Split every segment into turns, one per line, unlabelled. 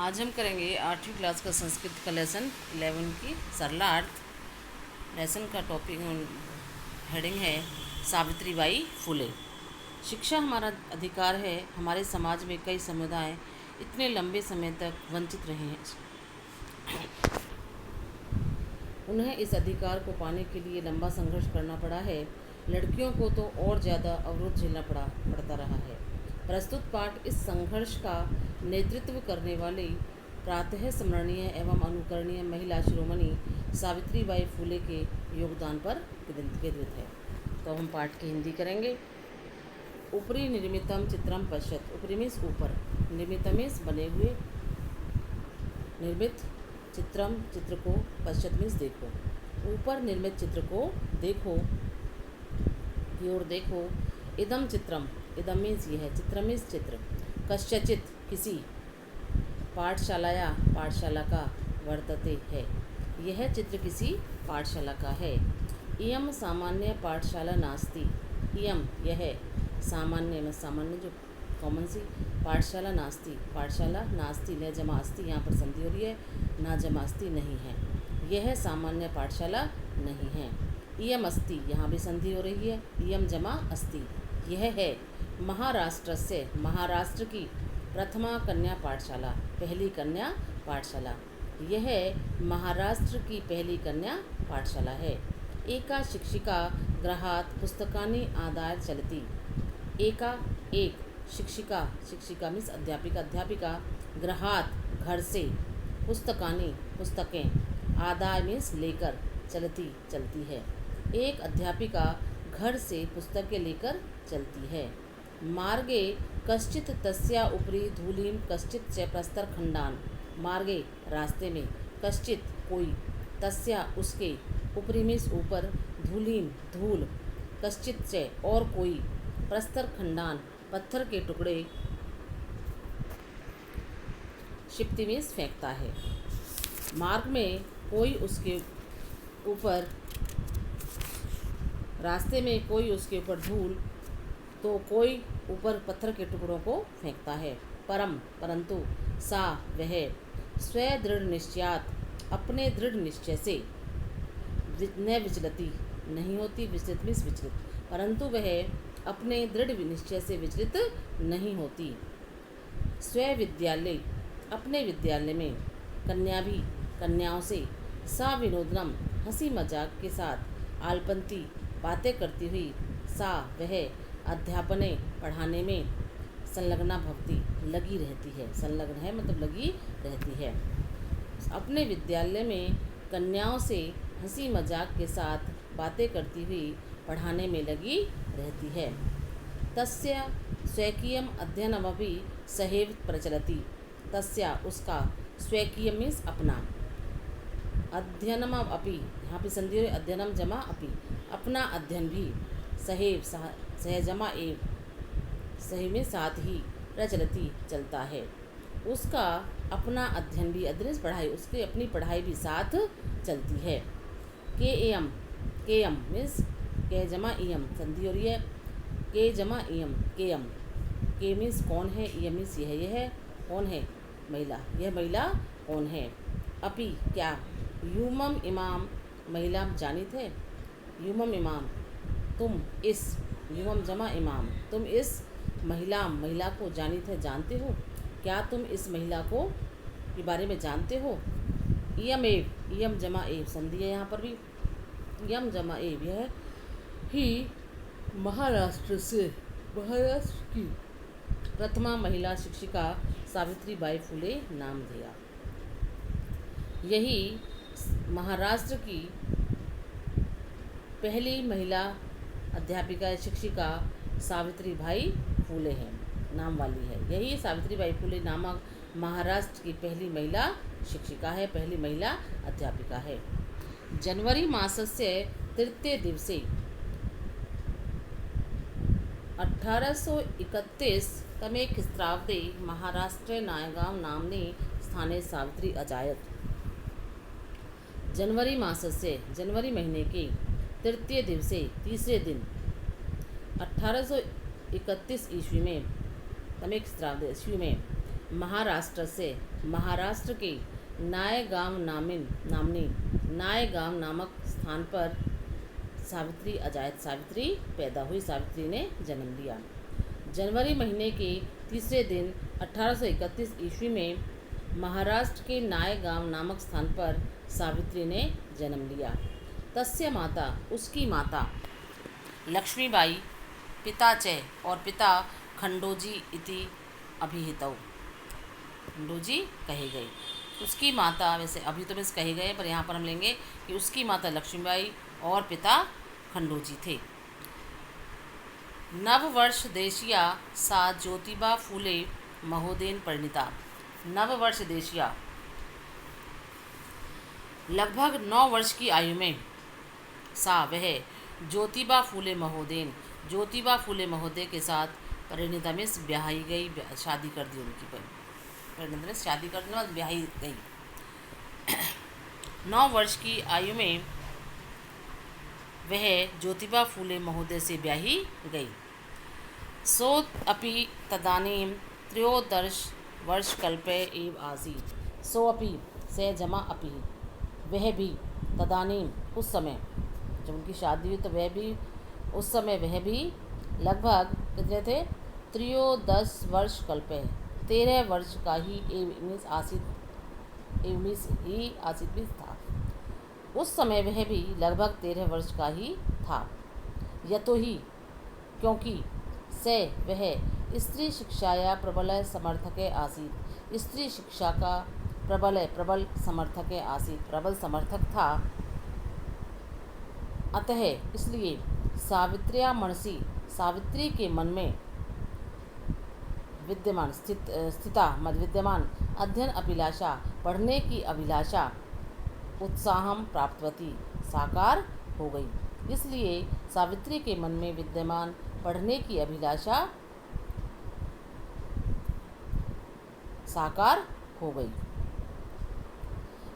आज हम करेंगे 8वीं क्लास का संस्कृत का लेसन 11 की सरलार्थ। लेसन का टॉपिक हेडिंग है सावित्रीबाई फुले। शिक्षा हमारा अधिकार है। हमारे समाज में कई समुदाय इतने लंबे समय तक वंचित रहे हैं। उन्हें इस अधिकार को पाने के लिए लंबा संघर्ष करना पड़ा है। लड़कियों को तो और ज़्यादा अवरोध झेलना पड़ता रहा है। प्रस्तुत पाठ इस संघर्ष का नेतृत्व करने वाली प्रातः स्मरणीय एवं अनुकरणीय महिला शिरोमणि सावित्रीबाई फुले के योगदान पर केंद्रित है। तो हम पाठ की हिंदी करेंगे। ऊपरी निर्मितम चित्रम पश्यत। ऊपरी मीन्स ऊपर, निर्मितम मीन्स बने हुए, निर्मित चित्रम चित्र को, पश्यत मीन्स देखो, ऊपर निर्मित चित्र को देखो, की ओर देखो। इदम चित्रम, इदम मीन्स यह है, चित्रम मीन्स चित्र, कस्यचित किसी, पाठशालाया पाठशाला का, वर्तते है, यह चित्र किसी पाठशाला का है। इयम सामान्य पाठशाला नास्ति। इयम यह सामान्य में सामान्य जो कॉमन सी, पाठशाला नास्ति, पाठशाला नास्ति, न जमा अस्ति, यहाँ पर संधि हो रही है, ना जमा अस्ति नहीं है, यह सामान्य पाठशाला नहीं है। इयम अस्ति, यहाँ भी संधि हो रही है, इयम जमा अस्ति, यह है महाराष्ट्र से, महाराष्ट्र की प्रथमा कन्या पाठशाला, पहली कन्या पाठशाला, यह महाराष्ट्र की पहली कन्या पाठशाला है। एका शिक्षिका गृहात पुस्तकानि आदाय चलती। एका एक शिक्षिका, शिक्षिका मीन्स अध्यापिका, अध्यापिका, गृहात घर से, पुस्तकानि पुस्तकें, आदाय मीन्स लेकर, चलती चलती है। एक अध्यापिका घर से पुस्तकें लेकर चलती है। मार्गे कश्चित तस्या उपरि धूलिम कश्चित च प्रस्तर खंडान। मार्गे रास्ते में, कश्चित कोई, तस्या उसके, उपरि मीन्स ऊपर, धूलिम धूल, कश्चित च और कोई, प्रस्तर खंडान पत्थर के टुकड़े, क्षिप्ति मीन्स फेंकता है। मार्ग में कोई उसके ऊपर, रास्ते में कोई उसके ऊपर धूल, तो कोई ऊपर पत्थर के टुकड़ों को फेंकता है। परम परंतु, सा वह, स्वदृढ़ निश्चयात अपने दृढ़ निश्चय से, न विचलती नहीं होती, विचलित मीन्स विचलित, परंतु वह अपने दृढ़ निश्चय से विचलित नहीं होती। स्वविद्यालय अपने विद्यालय में, कन्या भी कन्याओं से, सा विनोदनम हंसी मजाक के साथ, आलपंती बातें करती हुई, सा वह अध्यापने पढ़ाने में, संलग्ना भवती लगी रहती है, संलग्न है मतलब लगी रहती है। अपने विद्यालय में कन्याओं से हंसी मजाक के साथ बातें करती हुई पढ़ाने में लगी रहती है। तस्या स्वकीयम अध्ययनमपि सहैव प्रचलति। तस्या उसका, स्वकीयम मीन्स अपना, अध्ययनम अपि, यहाँ पे संधि अध्ययनम जमा अपि, अपना अध्ययन भी, सहैव सहजमा एव, सही में साथ ही, प्रचलति चलता है, उसका अपना अध्ययन भी, अध्ययन पढ़ाई, उसकी अपनी पढ़ाई भी साथ चलती है। के एम मीन्स के जमा इयम, संधि हो रही है, के जमा इयम, के एम, के मीन्स कौन है, इयम मीन्स यह कौन है, महिला, यह महिला कौन है। अपि क्या, यूमम इमाम महिला जानित है, यूमम इमाम तुम इस, यूमम जमा इमाम, तुम इस महिला को जानित है जानते हो, क्या तुम इस महिला को के बारे में जानते हो। इयम एव, इयम जमा एव, संधि है यहाँ पर भी, यम जमा एव, यह ही महाराष्ट्र से, महाराष्ट्र की प्रथमा महिला शिक्षिका सावित्रीबाई फुले नाम दिया। यही महाराष्ट्र की पहली महिला अध्यापिका शिक्षिका सावित्रीबाई फुले है, नाम वाली है। यही सावित्रीबाई फुले नामक महाराष्ट्र की पहली महिला शिक्षिका है, पहली महिला अध्यापिका है। जनवरी मासस्य तृतीय दिवसे 1831 तमे खिस्रावते महाराष्ट्रे नायगांव नामने स्थाने सावित्री अजायत। जनवरी मासस्य, जनवरी महीने के, तृतीय दिवसे तीसरे दिन, 1831 ईस्वी में, तमे खिस्रावते ईस्वी में, महाराष्ट्र से महाराष्ट्र के नामनी नायगांव नामक स्थान पर सावित्री अजायत सावित्री पैदा हुई। सावित्री ने जन्म लिया। जनवरी महीने के तीसरे दिन 1831 ईस्वी में महाराष्ट्र के नायगांव नामक स्थान पर सावित्री ने जन्म लिया। तस्य माता उसकी माता लक्ष्मीबाई पिता च और पिता खंडोजी इति अभिहितौ खंडोजी कहे गए। उसकी माता, वैसे अभी तो बस कहे गए पर यहाँ पर हम लेंगे कि उसकी माता लक्ष्मीबाई और पिता खंडोजी थे। नववर्ष देशिया सा ज्योतिबा फूले महोदयन परिणीता। नववर्ष देशिया लगभग 9 वर्ष की आयु में सा वह ज्योतिबा फूले महोदय के साथ परिणीता में ब्याही गई, शादी कर दी उनकी। परिणीता में शादी करने के बाद ब्याही गई। 9 वर्ष की आयु में वह ज्योतिबा फूले महोदय से ब्याही गई। सो अपि तदानीं 13 वर्षकल्पे एव आसीत्। सो अपि से जमा अपि वह भी तदानीं उस समय जब उनकी शादी हुई तो वह भी उस समय वह भी लगभग कितने थे 13 वर्षकल्पे 13 वर्ष का ही आसित भी था। उस समय वह भी लगभग 13 वर्ष का ही था। यतो ही क्योंकि से वह स्त्री शिक्षाया प्रबल समर्थक आसीत। स्त्री शिक्षा का प्रबल समर्थक था। अतः इसलिए सावित्री के मन में विद्यमान अध्ययन अभिलाषा, पढ़ने की अभिलाषा उत्साहम प्राप्तवती साकार हो गई। इसलिए सावित्री के मन में विद्यमान पढ़ने की अभिलाषा साकार हो गई।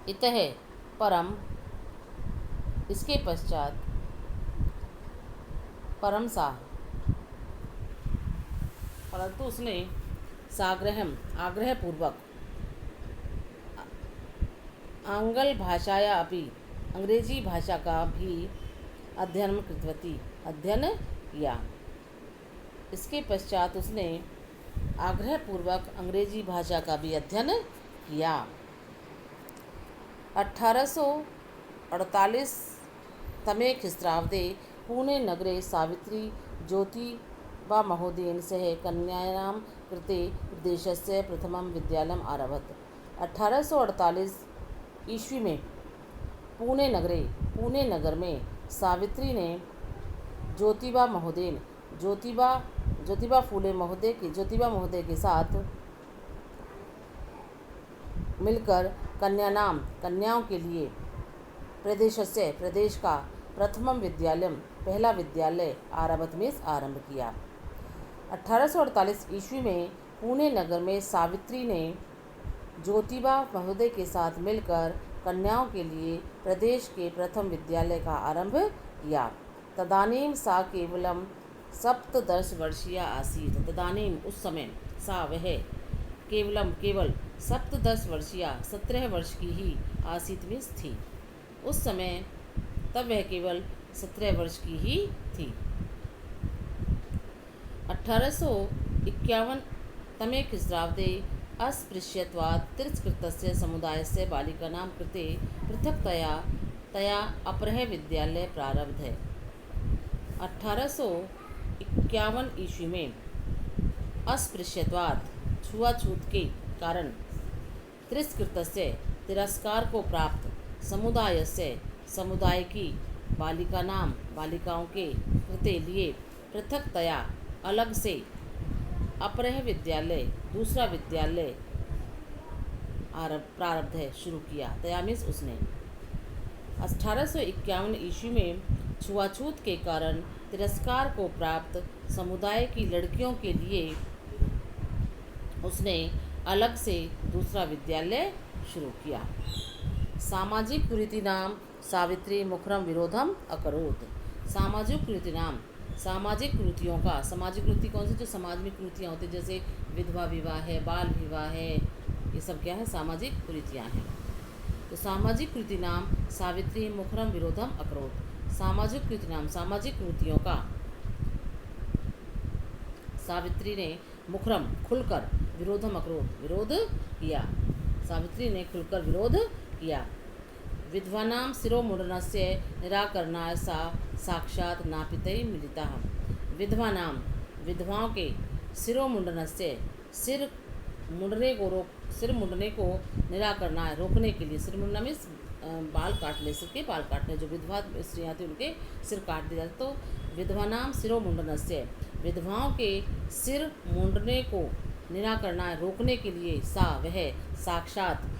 इतः परम इसके पश्चात परंतु उसने आग्रहपूर्वक आंग्ल भाषाया अपि अंग्रेजी भाषा का भी अध्ययन किया। इसके पश्चात उसने आग्रहपूर्वक अंग्रेजी भाषा का भी अध्ययन किया। 1848 तमे ख्रीस्ताब्दे पुणे नगरे सावित्री ज्योतिबा महोदयेन सह कन्यायां कृते देशस्य प्रथमं विद्यालयम् आरभत। 1848 ईस्वी में पुणे नगर में सावित्री ने ज्योतिबा महोदय के साथ मिलकर कन्याओं के लिए प्रदेश का प्रथमम विद्यालय पहला विद्यालय आरंभ किया। 1848 ईस्वी में पुणे नगर में सावित्री ने ज्योतिबा महोदय के साथ मिलकर कन्याओं के लिए प्रदेश के प्रथम विद्यालय का आरंभ किया। तदानीं सा केवलम 17 वर्षीया आसीत्। तदानीं उस समय सा वह केवल 17 वर्षीया 17 वर्ष की ही आसीत् में थी। उस समय तब वह केवल 17 वर्ष की ही थी। 1851 तमे ख्रीस्ताब्दे अस्पृश्यत्वात् तिरस्कृतस्य समुदायस्य बालिकानां कृते पृथक्तया अपरः विद्यालय प्रारब्धः। 1851 ईस्वी में अस्पृश्यत्वात् छुआछूत के कारण तिरस्कार को प्राप्त समुदाय की बालिकाओं के कृते लिए पृथक्तया अलग से अपरः विद्यालय दूसरा विद्यालय प्रारब्ध है शुरू किया। तया मीन्स उसने 1851 ईस्वी में छुआछूत के कारण तिरस्कार को प्राप्त समुदाय की लड़कियों के लिए उसने अलग से दूसरा विद्यालय शुरू किया। सामाजिक कुरीतिनां सावित्री मुखरम विरोधम अकरोत्। सामाजिक कुरीतिनां सामाजिक कृतियों का, सामाजिक कृति कौन सी, जो समाज में कृतियाँ होती हैं, जैसे विधवा विवाह है, बाल विवाह है, ये सब क्या है, सामाजिक कृतियाँ हैं। तो सामाजिक कृति नाम सावित्री मुखरम विरोधम अकरोत। सामाजिक कृति नाम, सामाजिक कृतियों का सावित्री ने मुखरम खुलकर, विरोधम अकरोत विरोध किया, सावित्री ने खुलकर विरोध किया। विद्वानां शिरोमुंडनस्य निराकरणाय सा साक्षात् नापितै मिलिता। विद्वानां, विधवाओं के शिरोमुंडनस्य, सिर मुंडने को सिर मुंडने को निराकरणाय रोकने के लिए, सिर मुंडना मीन्स बाल काटने, सिर के बाल काटने, जो विधवा स्त्रियाँ थी उनके सिर काट दिया जाता। तो विधवानां शिरोमुंडनस्य, विधवाओं के सिर मुंडने को निराकरणाय रोकने के लिए, सा वह साक्षात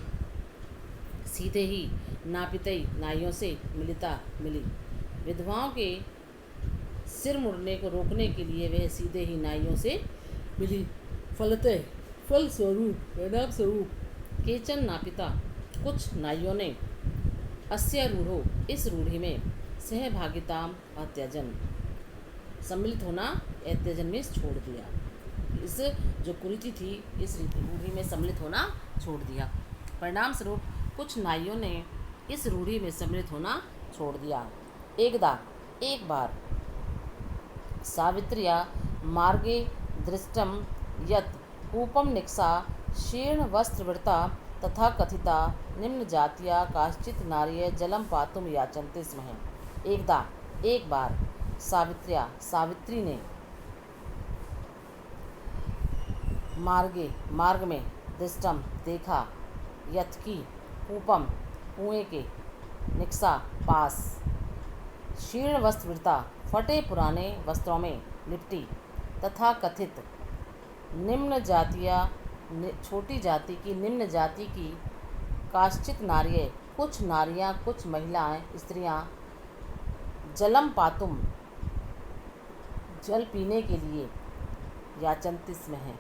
सीधे ही, नापितई नाइयों से, मिलिता मिली। विधवाओं के सिर मुड़ने को रोकने के लिए वह सीधे ही नाइयों से मिली। फलतः, फल स्वरूप, परिणाम स्वरूप, केचन नापिता, कुछ नाइयों ने, अस्य रूढ़ो, इस रूढ़ी में, सहभागिताम अत्यजन, सम्मिलित होना, अत्यजन में छोड़ दिया। इस जो कुरीति थी, इस रूढ़ी में सम्मिलित होना छोड़ दिया। परिणाम स्वरूप कुछ नाइयों ने इस रूढ़ी में सम्मिलित होना छोड़ दिया। एकदा, एक बार, सावित्र्या मार्गे दृष्टम यत् कूपम निक्सा शीर्ण वस्त्रवृता तथा कथिता निम्न जातिया काश्चित नार्य जलम पातुम याचन्ते स्म। एकदा, एक बार, सावित्र्या, सावित्री ने, मार्गे, मार्ग में, दृष्टम, देखा, यत् की, कूपम, कुएं के, निक्सा, पास, शीर्ण वस्त्रवृता, फटे पुराने वस्त्रों में लिपटी, तथा कथित निम्न जातिया, छोटी जाति की, निम्न जाति की, काश्चित नार्य, कुछ नारियां, कुछ महिलाएं, स्त्रियां, जलम पातुम, जल पीने के लिए, याचन्ति स्म है,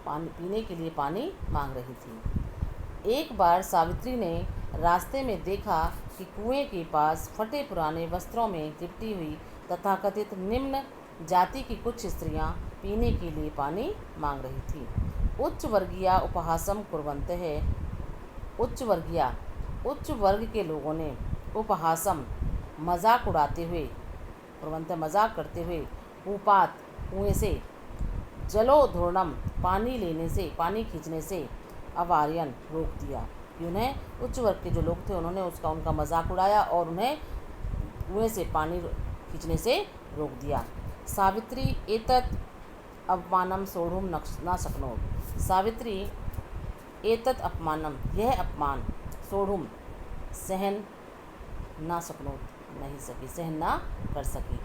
पानी पीने के लिए पानी मांग रही थी। एक बार सावित्री ने रास्ते में देखा कि कुएं के पास फटे पुराने वस्त्रों में लिपटी हुई तथाकथित निम्न जाति की कुछ स्त्रियां पीने के लिए पानी मांग रही थी। उच्च वर्गीय उपहासम कुर्वन्तः है, उच्च वर्गीय, उच्च वर्ग के लोगों ने, उपहासम, मजाक उड़ाते हुए, कुर्वन्तः, मजाक करते हुए, कूपात, कुएं से, जलोधोरणम, पानी लेने से, पानी खींचने से, अवार्यन, रोक दिया। उन्हें, उच्च वर्ग के जो लोग थे उन्होंने उनका मजाक उड़ाया और उन्हें कुएं से पानी खींचने से रोक दिया। सावित्री एतत् अपमानम सोढ़ुम न शक्नोत। सावित्री एतत् अपमानम, यह अपमान, सोढ़ुम, सहन, ना शक्नोत, नहीं सकी, सहन ना कर सकी।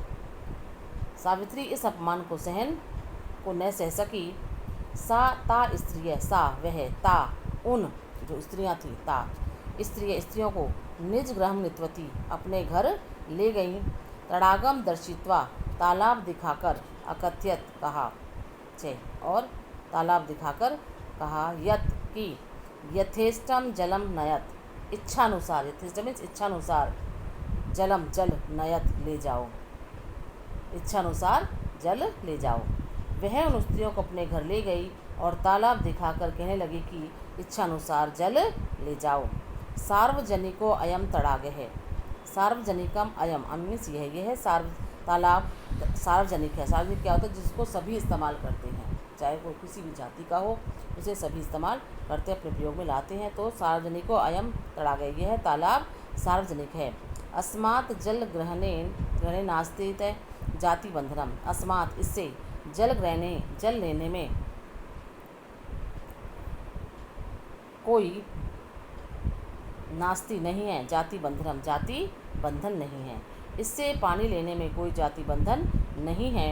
सावित्री इस अपमान को सहन को न सह सकी। सा ता स्त्रिय, सा वह, ता उन जो स्त्रियां थी, ता स्त्रियों को, निज गृह नीतवती, अपने घर ले गईं। तड़ागम दर्शित्वा, तालाब दिखाकर, अकथ्यत, कहा, और तालाब दिखाकर कहा, यत् की, यथेष्टम जलम नयत, इच्छानुसार, यथेष्टम इच्छानुसार, जलम, जल, नयत, ले जाओ, इच्छानुसार जल ले जाओ। वह उन स्त्रियों को अपने घर ले गई और तालाब दिखाकर कहने लगी कि इच्छानुसार जल ले जाओ। सार्वजनिको अयम तड़ाग है, सार्वजनिकम अयम, मीन्स यह है, तालाब सार्वजनिक है। सार्वजनिक क्या होता है, जिसको सभी इस्तेमाल करते हैं, चाहे वो किसी भी जाति का हो, उसे सभी इस्तेमाल करते, अपने प्रयोग में लाते हैं। तो सार्वजनिको अयम तड़ाग, यह तालाब सार्वजनिक है। अस्मात् जल ग्रहणे नास्ति जाति बंधनम, अस्मात्, इससे, जल ग्रहणे, जल लेने में, कोई, नास्ति नहीं है, जाति बंधनम, जाति बंधन नहीं है, इससे पानी लेने में कोई जाति बंधन नहीं है।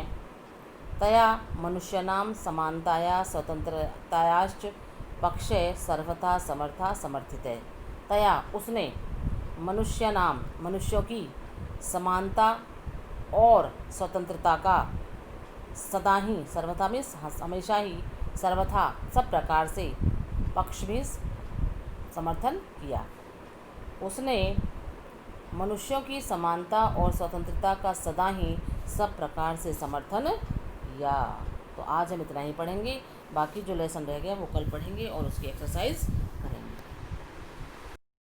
तया मनुष्यानां समानताया स्वतंत्रतायाश्च पक्षे सर्वथा समर्था समर्थित है। तया, उसने, मनुष्यानां, मनुष्यों की, समानता और स्वतंत्रता का, सदा ही, सर्वथा मीन्स हमेशा ही, सर्वथा सब प्रकार से, पक्ष मीन्स समर्थन किया। उसने मनुष्यों की समानता और स्वतंत्रता का सदा ही सब प्रकार से समर्थन या। तो आज हम इतना ही पढ़ेंगे, बाकी जो लेसन रह गया वो कल पढ़ेंगे और उसकी एक्सरसाइज करेंगे।